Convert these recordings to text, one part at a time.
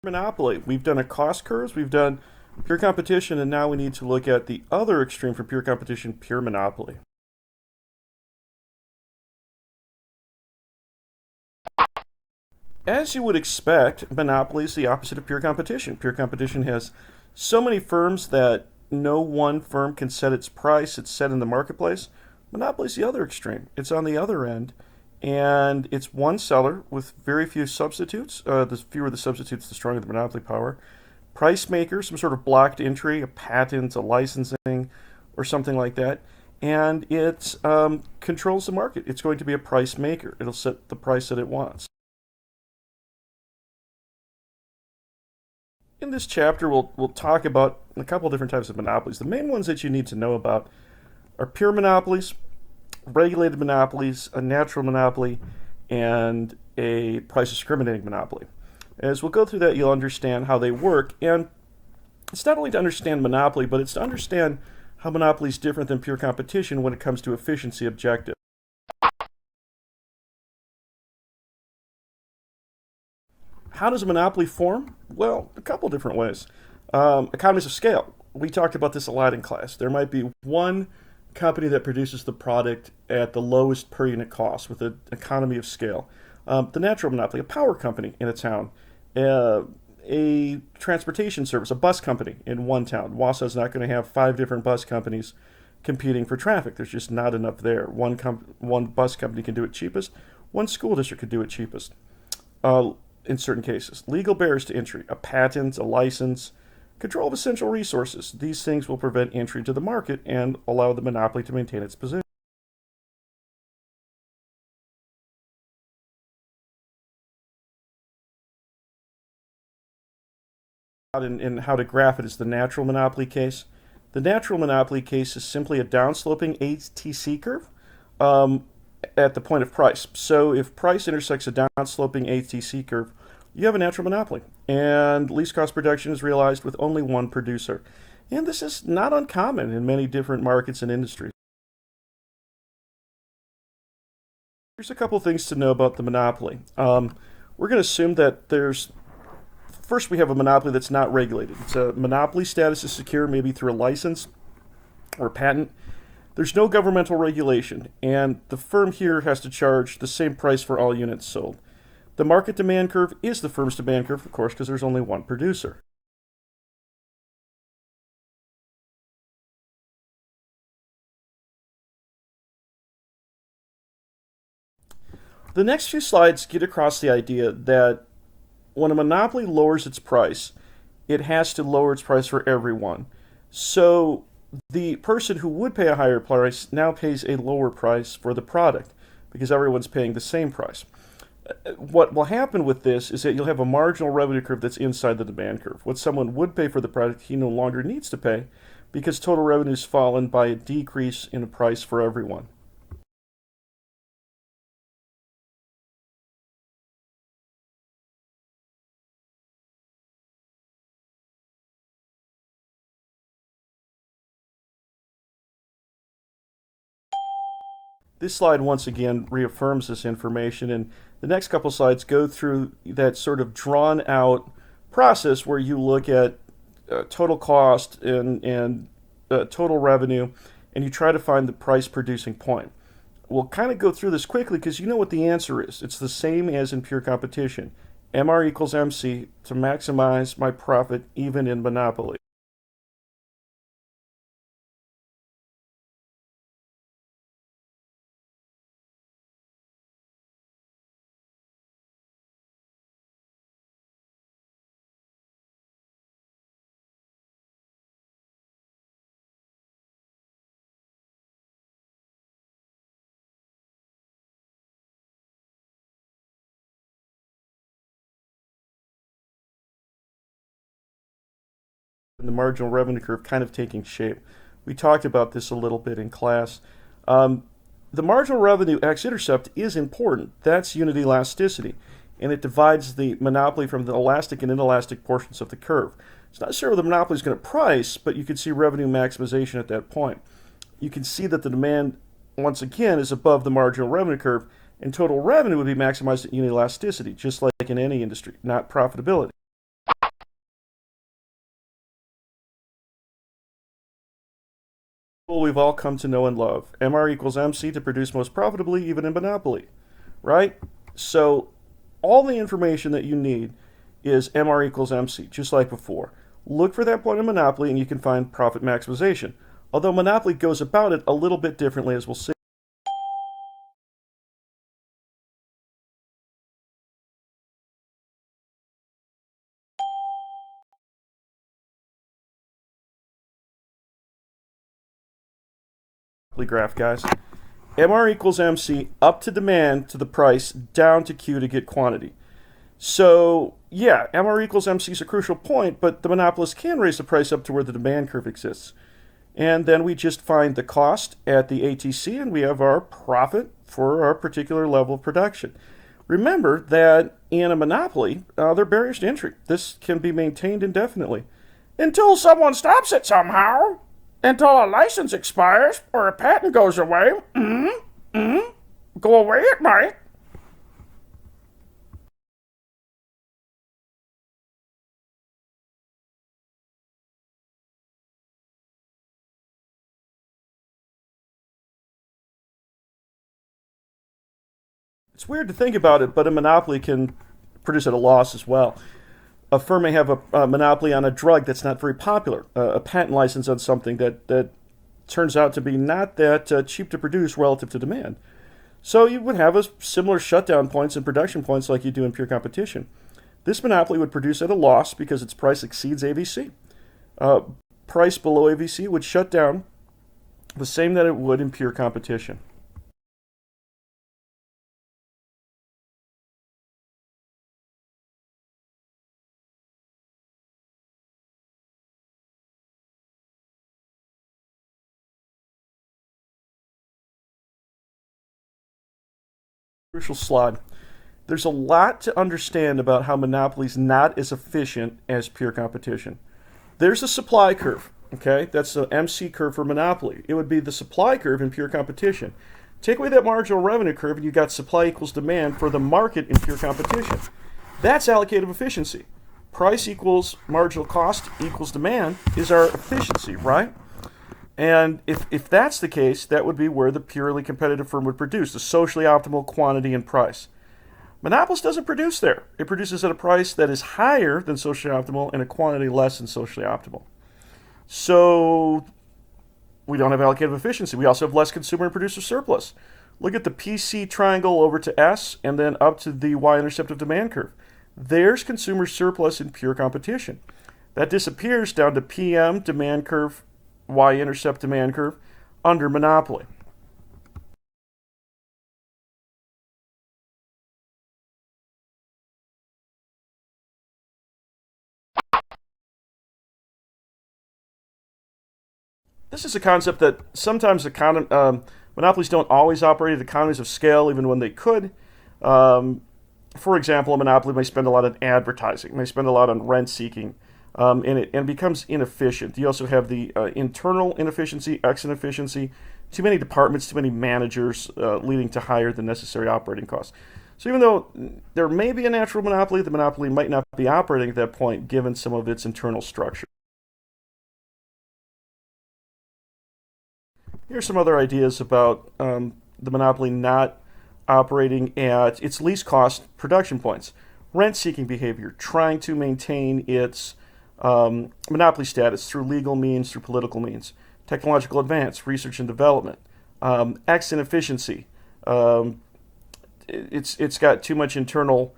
Monopoly. We've done a cost curves, we've done pure competition, and now we need to look at the other extreme for pure competition, pure monopoly. As you would expect, monopoly is the opposite of pure competition. Pure competition has so many firms that no one firm can set its price, it's set in the marketplace. Monopoly is the other extreme. It's on the other end, and it's one seller with very few substitutes. The fewer the substitutes, the stronger the monopoly power. Price maker, some sort of blocked entry, a patent, a licensing, or something like that. And it controls the market. It's going to be a price maker. It'll set the price that it wants. In this chapter, we'll talk about a couple of different types of monopolies. The main ones that you need to know about are pure monopolies, regulated monopolies, a natural monopoly, and a price discriminating monopoly. As we'll go through that, you'll understand how they work. And it's not only to understand monopoly, but it's to understand how monopoly is different than pure competition when it comes to efficiency objectives. How does a monopoly form? Well, a couple different ways. Economies of scale. We talked about this a lot in class. There might be one company that produces the product at the lowest per unit cost with an economy of scale. The natural monopoly, a power company in a town, a transportation service, a bus company in one town. Wausau is not going to have 5 different bus companies competing for traffic. There's just not enough there. One bus company can do it cheapest. One school district could do it cheapest. In certain cases, legal barriers to entry, a patent, a license, control of essential resources. These things will prevent entry to the market and allow the monopoly to maintain its position. In how to graph it is the natural monopoly case. The natural monopoly case is simply a downsloping ATC curve at the point of price. So if price intersects a downsloping ATC curve, you have a natural monopoly, and least cost production is realized with only one producer. And this is not uncommon in many different markets and industries. Here's a couple things to know about the monopoly. We're going to assume that first we have a monopoly that's not regulated. It's a monopoly status is secure, maybe through a license or a patent. There's no governmental regulation, and the firm here has to charge the same price for all units sold. The market demand curve is the firm's demand curve, of course, because there's only one producer. The next few slides get across the idea that when a monopoly lowers its price, it has to lower its price for everyone. So the person who would pay a higher price now pays a lower price for the product because everyone's paying the same price. What will happen with this is that you'll have a marginal revenue curve that's inside the demand curve. What someone would pay for the product, he no longer needs to pay because total revenue's fallen by a decrease in the price for everyone. This slide once again reaffirms this information, and the next couple slides go through that sort of drawn out process where you look at total cost and total revenue, and you try to find the price producing point. We'll kind of go through this quickly because you know what the answer is. It's the same as in pure competition. MR equals MC to maximize my profit even in monopoly. And the marginal revenue curve kind of taking shape. We talked about this a little bit in class. The marginal revenue x-intercept is important. That's unit elasticity, and it divides the monopoly from the elastic and inelastic portions of the curve. It's not sure where the monopoly is going to price, but you can see revenue maximization at that point. You can see that the demand, once again, is above the marginal revenue curve, and total revenue would be maximized at unit elasticity, just like in any industry, not profitability. We've all come to know and love. MR equals MC to produce most profitably, even in monopoly, right? So all the information that you need is MR equals MC, just like before. Look for that point in monopoly and you can find profit maximization. Although monopoly goes about it a little bit differently, as we'll see. Graph, guys. MR equals MC, up to demand to the price, down to Q to get quantity. So, yeah, MR equals MC is a crucial point, but the monopolist can raise the price up to where the demand curve exists. And then we just find the cost at the ATC and we have our profit for our particular level of production. Remember that in a monopoly, there are barriers to entry. This can be maintained indefinitely until someone stops it somehow. Until a license expires or a patent goes away. Go away it might. It's weird to think about it, but a monopoly can produce at a loss as well. A firm may have a monopoly on a drug that's not very popular, a patent license on something that turns out to be not that cheap to produce relative to demand. So you would have a similar shutdown points and production points like you do in pure competition. This monopoly would produce at a loss because its price exceeds AVC. Price below AVC would shut down the same that it would in pure competition. Crucial slide. There's a lot to understand about how monopoly is not as efficient as pure competition. There's a supply curve, okay? That's the MC curve for monopoly. It would be the supply curve in pure competition. Take away that marginal revenue curve and you got supply equals demand for the market in pure competition. That's allocative efficiency. Price equals marginal cost equals demand is our efficiency, right? And if that's the case, that would be where the purely competitive firm would produce, the socially optimal quantity and price. Monopolist doesn't produce there. It produces at a price that is higher than socially optimal and a quantity less than socially optimal. So we don't have allocative efficiency. We also have less consumer and producer surplus. Look at the PC triangle over to S and then up to the y-intercept of demand curve. There's consumer surplus in pure competition. That disappears down to PM, demand curve, y-intercept demand curve, under monopoly. This is a concept that sometimes monopolies don't always operate at economies of scale, even when they could. For example, a monopoly may spend a lot on advertising, may spend a lot on rent seeking, and it becomes inefficient. You also have the internal inefficiency, exit inefficiency, too many departments, too many managers, leading to higher than necessary operating costs. So even though there may be a natural monopoly, the monopoly might not be operating at that point given some of its internal structure. Here's some other ideas about the monopoly not operating at its least cost production points. Rent-seeking behavior, trying to maintain its monopoly status through legal means, through political means. Technological advance, research and development. X inefficiency. It's got too much internal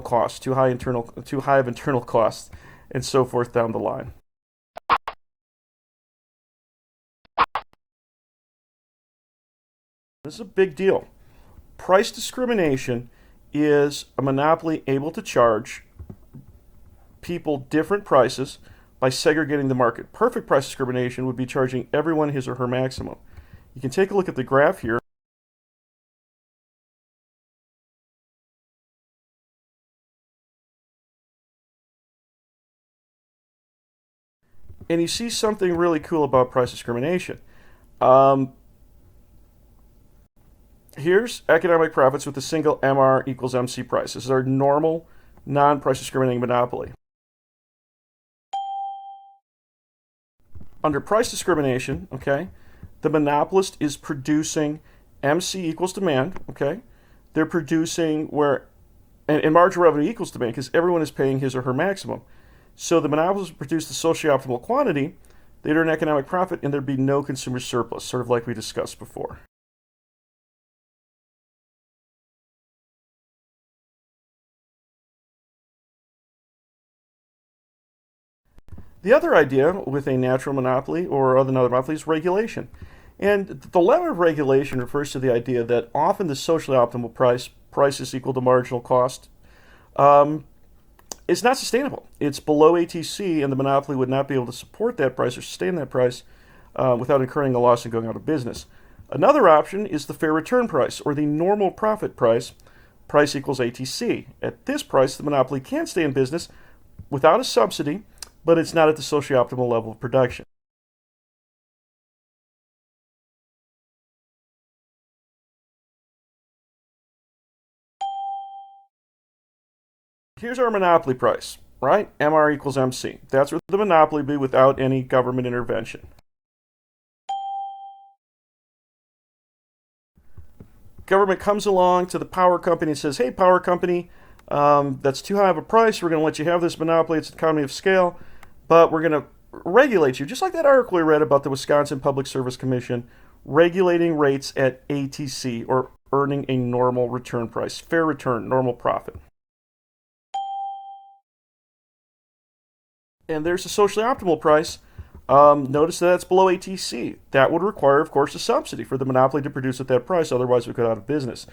costs, too high of internal costs, and so forth down the line. This is a big deal. Price discrimination is a monopoly able to charge people different prices by segregating the market. Perfect price discrimination would be charging everyone his or her maximum. You can take a look at the graph here. And you see something really cool about price discrimination. Here's economic profits with a single MR equals MC price. This is our normal, non-price discriminating monopoly. Under price discrimination, okay, the monopolist is producing MC equals demand, okay? They're producing where, and marginal revenue equals demand because everyone is paying his or her maximum. So the monopolist produce the socially optimal quantity, they'd earn economic profit, and there'd be no consumer surplus, sort of like we discussed before. The other idea with a natural monopoly or another monopoly is regulation. And the dilemma of regulation refers to the idea that often the socially optimal price is equal to marginal cost, um, is not sustainable. It's below ATC, and the monopoly would not be able to support that price or sustain that price without incurring a loss and going out of business. Another option is the fair return price or the normal profit price. Price equals ATC. At this price, the monopoly can stay in business without a subsidy, but it's not at the socio-optimal level of production. Here's our monopoly price, right? MR equals MC. That's where the monopoly would be without any government intervention. Government comes along to the power company and says, hey, power company, that's too high of a price. We're going to let you have this monopoly. It's an economy of scale, but we're going to regulate you. Just like that article we read about the Wisconsin Public Service Commission regulating rates at ATC or earning a normal return price, fair return, normal profit. And there's a socially optimal price. Notice that it's below ATC. That would require, of course, a subsidy for the monopoly to produce at that price. Otherwise, we go out of business.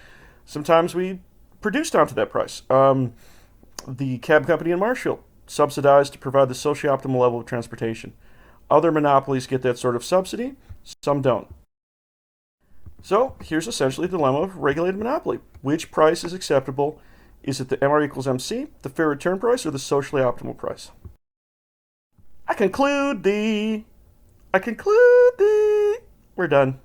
Sometimes we produce down to that price. The cab company in Marshall subsidized to provide the socially optimal level of transportation. Other monopolies get that sort of subsidy. Some don't. So here's essentially the dilemma of regulated monopoly. Which price is acceptable? Is it the MR equals MC, the fair return price, or the socially optimal price? I conclude the. We're done.